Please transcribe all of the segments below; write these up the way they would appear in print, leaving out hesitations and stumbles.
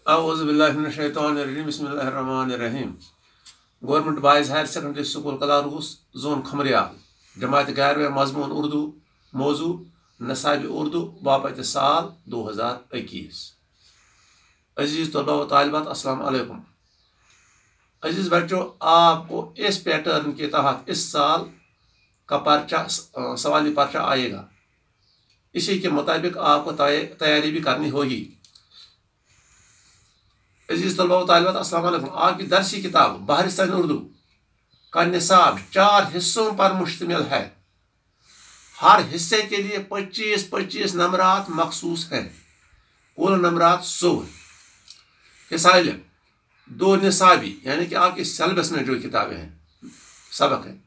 اعوذ باللہ من الشیطان الرجیم بسم اللہ الرحمن الرحیم government boys higher secondary school Kalaroos zone Khumriyal جماعت 11 مضمون اردو موضوع نصاب اردو باپت سال 2021 عزیز طلباء و طالبات السلام علیکم عزیز بچوں آپ کو اس پیٹرن کے تحت اس سال کا پرچہ سوالی پرچہ آئے گا اسی کے مطابق آپ کو تیاری بھی کرنی ہوگی عزیز طلباء و طالبات السلام علیکم آپ کی درسی کتاب بحرستان اردو کا نصاب 4 حصوں پر مشتمل ہے ہر حصے کے لیے 25 نمبرات مخصوص ہیں کل نمبرات 100 حصہ علم 2 نصابی یعنی کہ آپ کے سیلبس میں جو کتابیں ہیں سبق ہیں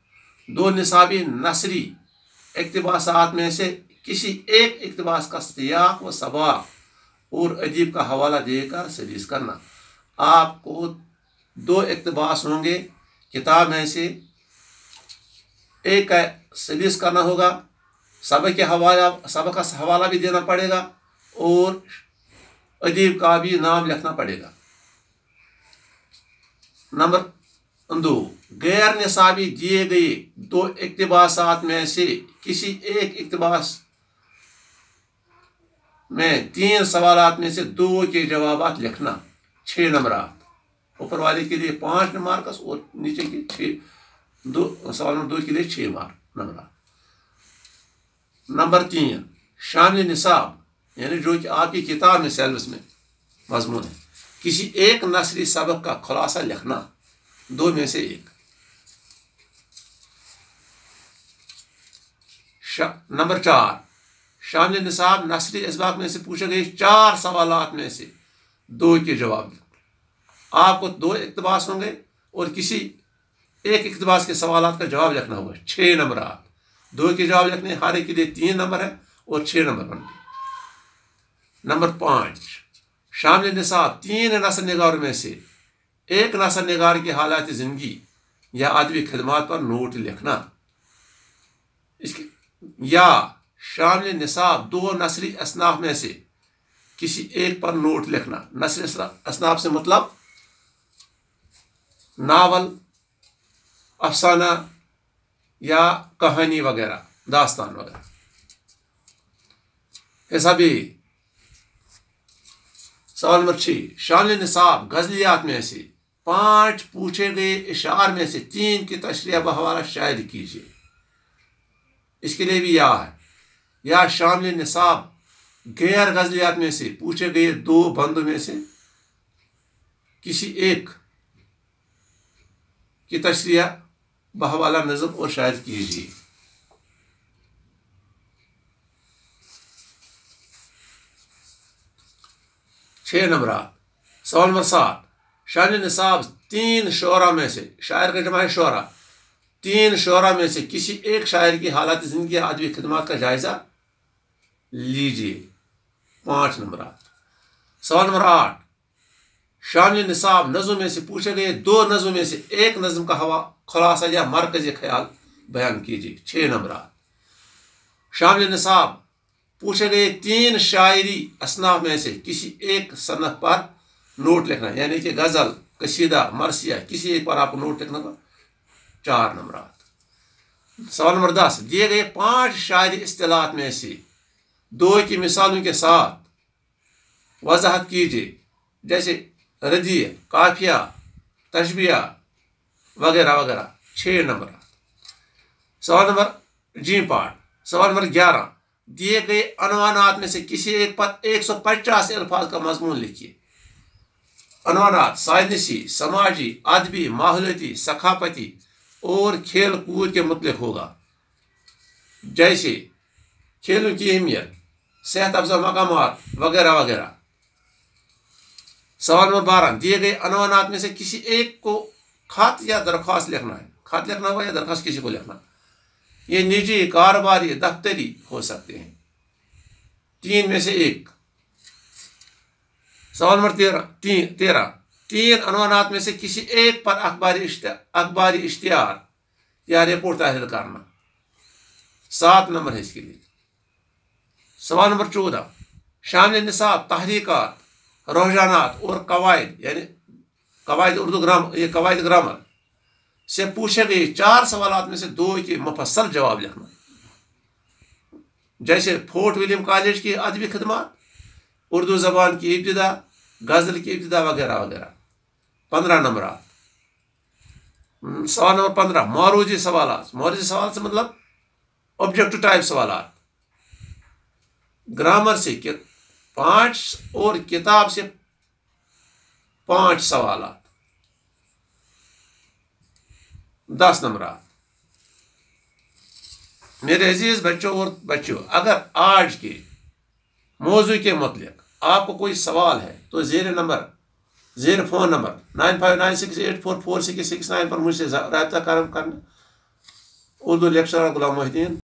2 نصابی نثری اقتباسات میں سے کسی ایک اقتباس کا سیاق و سباق اور ادیب کا حوالہ دے کر سلیس کرنا آپ کو 2 اقتباس ہوں گے کتاب میں سے ایک کا سلیس کرنا ہوگا سبق کا حوالہ بھی دینا پڑے گا اور ادیب کا بھی نام لکھنا پڑے گا نمبر 2 غیر نصابی دیے گئے 2 اقتباسات میں سے کسی ایک اقتباس میں 3 سوالات میں سے 2 کے جوابات لکھنا 6 نمبرات اوپر والے کے لیے 5 مارکس اور نیچے کے سوال نمبر 2 کے لیے 6 نمبرات نمبر 3 شامل نصاب یعنی جو کہ آپ کی کتاب میں سیلبس میں مضمون ہے کسی ایک نثری سبق کا خلاصہ لکھنا 2 میں سے 1 نمبر 4 شامل نصاب نثری اسباق میں سے پوچھے گئے 4 سوالات میں سے 2 کے جواب آپ کو 2 اقتباس ہوں گے اور کسی ایک اقتباس کے سوالات کا جواب لکھنا ہوگا 6 نمبرات 2 کے جواب لکھنے ہر ایک کے لیے 3 نمبر ہے اور 6 نمبر بنتے نمبر 5 شامل نصاب 3 نثر نگاروں میں سے ایک نثر نگار کی حالات زندگی یا ادبی خدمات پر نوٹ لکھنا یا شامل نصاب 2 نثری اصناف میں سے کسی ایک پر نوٹ لکھنا نثری اصناف سے مطلب ناول افسانہ یا کہانی وغیرہ داستان وغیرہ حسابی سوال نمبر 6 شامل نصاب غزلیات میں سے 5 پوچھے گئے اشعار میں سے 3 کی تشریح بحوالہ شاعری کیجیے اس کے لیے بھی ہے یا شامل نصاب غیر غزلیات میں سے پوچھے گئے 2 بندوں میں سے کسی ایک کی تشریح بحوالہ نظم اور شاعری کیجیے 6 نمبرات سوال نمبر 7 شامل نصاب 3 شعراء میں سے شاعر کا جمع ہے شعراء 3 شعراء میں سے کسی ایک شاعر کی حالات زندگی یا ادبی خدمات کا جائزہ لیجیے 5 نمبرات سوال نمبر 8 شامل نصاب نظم میں سے پوچھے گئے 2 نظم میں سے ایک نظم کا خلاصہ یا مرکزی خیال بیان کیجیے 6 نمبرات شامل نصاب پوچھے گئے 3 شاعری اصناف میں سے کسی ایک صنف پر نوٹ لکھنا یعنی کہ غزل قصیدہ مرثیہ کسی ایک پر آپ کو نوٹ لکھنا 4 نمبرات سوال نمبر 10 دیے گئے 5 شاعری اصطلاحات میں سے 2 کی مثالوں کے ساتھ وضاحت کیجیے جیسے ردیع قافیہ تشبیہ وغیرہ وغیرہ 6 نمبرات سوال نمبر جی پارٹ سوال نمبر 11 دیے گئے عنوانات میں سے کسی ایک پر 150 الفاظ کا مضمون لکھیے عنوانات سائنسی سماجی ادبی ماحولیاتی ثقافتی اور کھیل کود کے متعلق ہوگا جیسے کھیلوں کی اہمیت صحت افزا مقامات وغیرہ وغیرہ سوال نمبر 12 دیے گئے عنوانات میں سے کسی ایک کو خط یا درخواست لکھنا ہے خط لکھنا ہوا یا درخواست کسی کو لکھنا یہ نجی کاروباری دفتری ہو سکتے ہیں 3 میں سے 1 سوال نمبر 13 3 عنوانات میں سے کسی ایک پر اخباری اشتہار یا رپورٹ تحریر کرنا 7 نمبر ہے اس کے لیے سوال نمبر 14 شامل نصاب تحریکات رجحانات اور قواعد یعنی قواعد اردو یہ قواعد گرامر سے پوچھے گئے 4 سوالات میں سے 2 کے مفصل جواب لکھنا، جیسے فورٹ ولیم کالج کی ادبی خدمات، اردو زبان کی ابتدا، غزل کی ابتدا وغیرہ وغیرہ۔ 15 نمبرات۔ سوال نمبر 15 معروضی سوالات۔ معروضی سوال سے مطلب آبجیکٹو ٹائپ سوالات، گرامر سے 5 اور کتاب سے 5 سوالات۔ 10 نمبرات۔ میرے عزیز بچوں اور بچیوں، اگر آج کے موضوع کے متعلق آپ کو کوئی سوال ہے تو زیر فون نمبر 9596844669 پر مجھ سے رابطہ کرنا۔ اردو لیکچرر غلام محی الدین۔